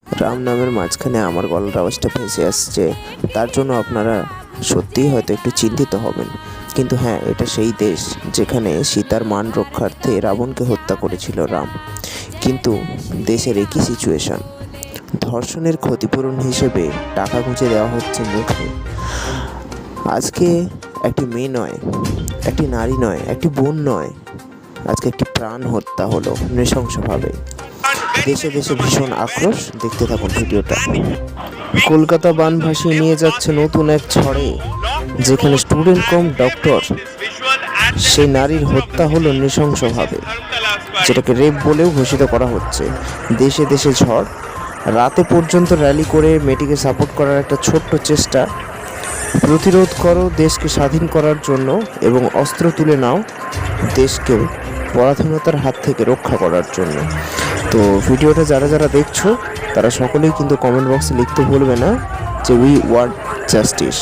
রাম নামের মাঝখানে আমার গলার আওয়াজটা ভেসে আসছে, তার জন্য আপনারা সত্যিই হয়তো একটু চিন্তিত হবেন। কিন্তু হ্যাঁ, এটা সেই দেশ যেখানে সীতার মান রক্ষার্থে রাবণকে হত্যা করেছিল রাম। কিন্তু দেশের একই সিচুয়েশন, ধর্ষণের ক্ষতিপূরণ হিসেবে টাকা গুঁজে দেওয়া হচ্ছে মুখে। আজকে একটি মেয়ে নয়, একটি নারী নয়, একটি বোন নয়, আজকে একটি প্রাণ হত্যা হলো নৃশংসভাবে। দেশে দেশে ভীষণ আক্রোশ, দেখতে থাকুন ভিডিওটা। কলকাতা বান ভাসিয়ে নিয়ে যাচ্ছে নতুন এক ঝড়ে, যেখানে স্টুডেন্ট কম ডক্টর, সেই নারীর হত্যা হলো নৃশংসভাবে, যেটাকে রেপ বলেও ঘোষিত করা হচ্ছে। দেশে দেশে ঝড়, রাতে পর্যন্ত র্যালি করে মেয়েটিকে সাপোর্ট করার একটা ছোট্ট চেষ্টা। প্রতিরোধ করো দেশকে স্বাধীন করার জন্য এবং অস্ত্র তুলে নাও দেশকে পরাধীনতার হাত থেকে রক্ষা করার জন্য। তো ভিডিওটা যারা যারা দেখছো তারা সকলেই কিন্তু কমেন্ট বক্সে লিখতে ভুলবে না যে উই ওয়ান্ট জাস্টিস।